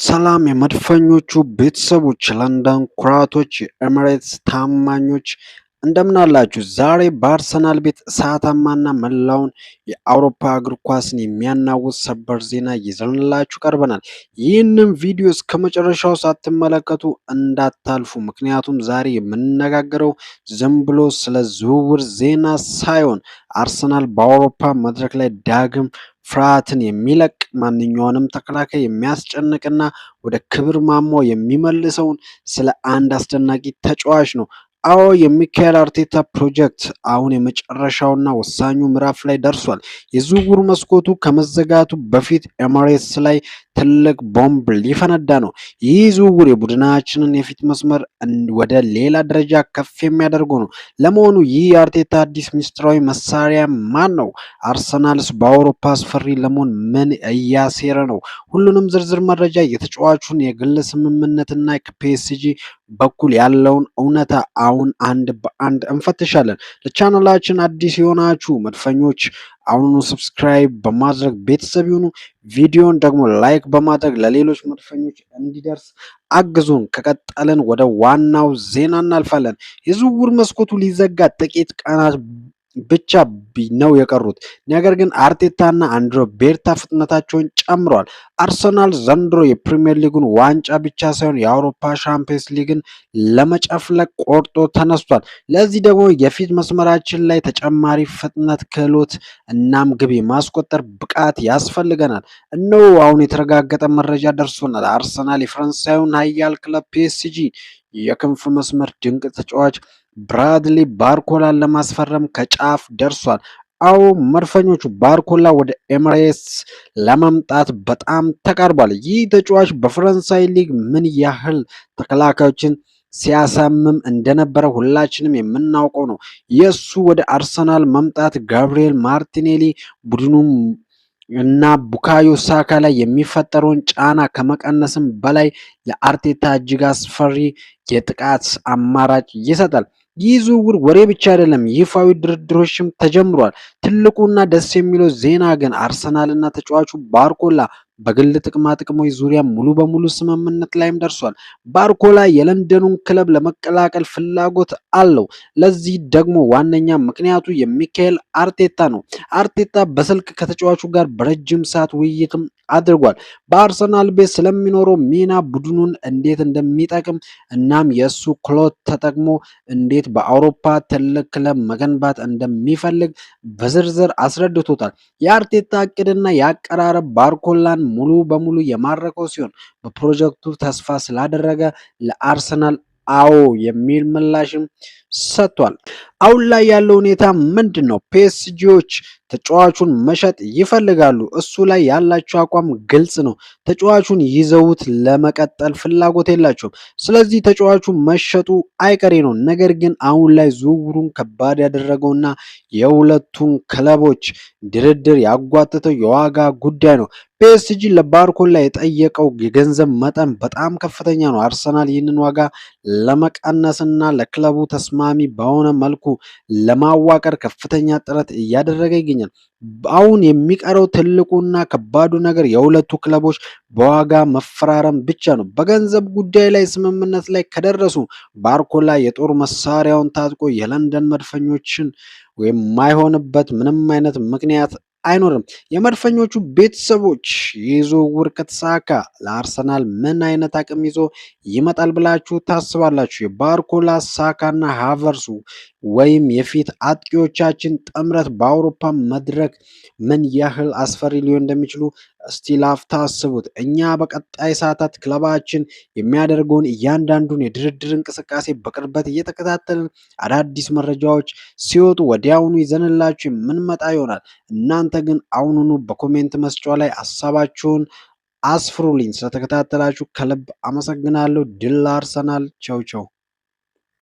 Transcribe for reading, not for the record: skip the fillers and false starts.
ሰላም የመድፈኞቹ ቤተሰቦች፣ ለንደን ኩራቶች፣ የኤሚሬትስ ታማኞች እንደምን አላችሁ? ዛሬ በአርሰናል ቤት እሳታማና መላውን የአውሮፓ እግር ኳስን የሚያናውጥ ሰበር ዜና ይዘንላችሁ ቀርበናል። ይህንን ቪዲዮ እስከ መጨረሻው ሳትመለከቱ እንዳታልፉ፣ ምክንያቱም ዛሬ የምንነጋገረው ዝም ብሎ ስለ ዝውውር ዜና ሳይሆን አርሰናል በአውሮፓ መድረክ ላይ ዳግም ፍርሃትን የሚለቅ ማንኛውንም ተከላካይ የሚያስጨንቅና ወደ ክብር ማማው የሚመልሰውን ስለ አንድ አስደናቂ ተጫዋች ነው። አዎ የሚካኤል አርቴታ ፕሮጀክት አሁን የመጨረሻውና ወሳኙ ምዕራፍ ላይ ደርሷል። የዝውውር መስኮቱ ከመዘጋቱ በፊት ኤሚሬትስ ላይ ትልቅ ቦምብ ሊፈነዳ ነው። ይህ ዝውውር የቡድናችንን የፊት መስመር ወደ ሌላ ደረጃ ከፍ የሚያደርገው ነው። ለመሆኑ ይህ የአርቴታ አዲስ ሚስጥራዊ መሳሪያ ማን ነው? አርሰናልስ በአውሮፓ አስፈሪ ለመሆን ምን እያሴረ ነው? ሁሉንም ዝርዝር መረጃ፣ የተጫዋቹን የግል ስምምነትና ከፒኤስጂ በኩል ያለውን እውነታ አሁን አንድ በአንድ እንፈትሻለን። ለቻናላችን አዲስ የሆናችሁ መድፈኞች አሁኑ ሰብስክራይብ በማድረግ ቤተሰብ ይሁኑ። ቪዲዮን ደግሞ ላይክ በማድረግ ለሌሎች መድፈኞች እንዲደርስ አግዙን። ከቀጠልን ወደ ዋናው ዜና እናልፋለን። የዝውውር መስኮቱ ሊዘጋ ጥቂት ቀናት ብቻ ነው የቀሩት። ነገር ግን አርቴታና አንድሮ ቤርታ ፍጥነታቸውን ጨምረዋል። አርሰናል ዘንድሮ የፕሪሚየር ሊጉን ዋንጫ ብቻ ሳይሆን የአውሮፓ ሻምፒየንስ ሊግን ለመጨፍለቅ ቆርጦ ተነስቷል። ለዚህ ደግሞ የፊት መስመራችን ላይ ተጨማሪ ፍጥነት፣ ክህሎት እናም ግብ የማስቆጠር ብቃት ያስፈልገናል። እነሆ አሁን የተረጋገጠ መረጃ ደርሶናል። አርሰናል የፈረንሳዩን ኃያል ክለብ ፒኤስጂ የክንፍ መስመር ድንቅ ተጫዋች ብራድሊ ባርኮላን ለማስፈረም ከጫፍ ደርሷል። አዎ መድፈኞቹ ባርኮላ ወደ ኤሚሬትስ ለመምጣት በጣም ተቃርቧል። ይህ ተጫዋች በፈረንሳይ ሊግ ምን ያህል ተከላካዮችን ሲያሳምም እንደነበረ ሁላችንም የምናውቀው ነው። የእሱ ወደ አርሰናል መምጣት ጋብሪኤል ማርቲኔሊ ቡድኑ እና ቡካዮ ሳካ ላይ የሚፈጠረውን ጫና ከመቀነስም በላይ ለአርቴታ እጅግ አስፈሪ የጥቃት አማራጭ ይሰጣል። ይህ ዝውውር ወሬ ብቻ አይደለም፣ ይፋዊ ድርድሮችም ተጀምሯል። ትልቁና ደስ የሚለው ዜና ግን አርሰናልና ተጫዋቹ ባርኮላ በግል ጥቅማ ጥቅሞች ዙሪያ ሙሉ በሙሉ ስምምነት ላይም ደርሷል። ባርኮላ የለንደኑን ክለብ ለመቀላቀል ፍላጎት አለው። ለዚህ ደግሞ ዋነኛ ምክንያቱ የሚካኤል አርቴታ ነው። አርቴታ በስልክ ከተጫዋቹ ጋር በረጅም ሰዓት ውይይትም አድርጓል። በአርሰናል ቤት ስለሚኖረው ሚና፣ ቡድኑን እንዴት እንደሚጠቅም እናም የእሱ ክሎት ተጠቅሞ እንዴት በአውሮፓ ትልቅ ክለብ መገንባት እንደሚፈልግ በዝርዝር አስረድቶታል። የአርቴታ እቅድና የአቀራረብ ባርኮላን ሙሉ በሙሉ የማረከው ሲሆን በፕሮጀክቱ ተስፋ ስላደረገ ለአርሰናል አዎ የሚል ምላሽም ሰጥቷል። አሁን ላይ ያለው ሁኔታ ምንድን ነው? ፒኤስጂዎች ተጫዋቹን መሸጥ ይፈልጋሉ። እሱ ላይ ያላቸው አቋም ግልጽ ነው። ተጫዋቹን ይዘውት ለመቀጠል ፍላጎት የላቸውም። ስለዚህ ተጫዋቹ መሸጡ አይቀሬ ነው። ነገር ግን አሁን ላይ ዝውውሩን ከባድ ያደረገውና የሁለቱን ክለቦች ድርድር ያጓተተው የዋጋ ጉዳይ ነው። ፒኤስጂ ለባርኮላ የጠየቀው የገንዘብ መጠን በጣም ከፍተኛ ነው። አርሰናል ይህንን ዋጋ ለመቀነስና ለክለቡ ተስማሚ በሆነ መልኩ ለማዋቀር ከፍተኛ ጥረት እያደረገ ይገኛል። አሁን የሚቀረው ትልቁና ከባዱ ነገር የሁለቱ ክለቦች በዋጋ መፈራረም ብቻ ነው። በገንዘብ ጉዳይ ላይ ስምምነት ላይ ከደረሱ ባርኮላ የጦር መሳሪያውን ታጥቆ የለንደን መድፈኞችን የማይሆንበት ምንም አይነት ምክንያት አይኖርም። የመድፈኞቹ ቤተሰቦች ይህ ዝውውር ከተሳካ ለአርሰናል ምን አይነት አቅም ይዞ ይመጣል ብላችሁ ታስባላችሁ? የባርኮላ ሳካና ሃቨርሱ ወይም የፊት አጥቂዎቻችን ጥምረት በአውሮፓ መድረክ ምን ያህል አስፈሪ ሊሆን እንደሚችሉ እስቲ ላፍታ አስቡት። እኛ በቀጣይ ሰዓታት ክለባችን የሚያደርገውን እያንዳንዱን የድርድር እንቅስቃሴ በቅርበት እየተከታተልን አዳዲስ መረጃዎች ሲወጡ ወዲያውኑ ይዘንላችሁ የምንመጣ ይሆናል። እናንተ ግን አሁኑኑ በኮሜንት መስጫው ላይ ሀሳባችሁን አስፍሩልኝ። ስለተከታተላችሁ ከልብ አመሰግናለሁ። ድል አርሰናል! ቸው ቸው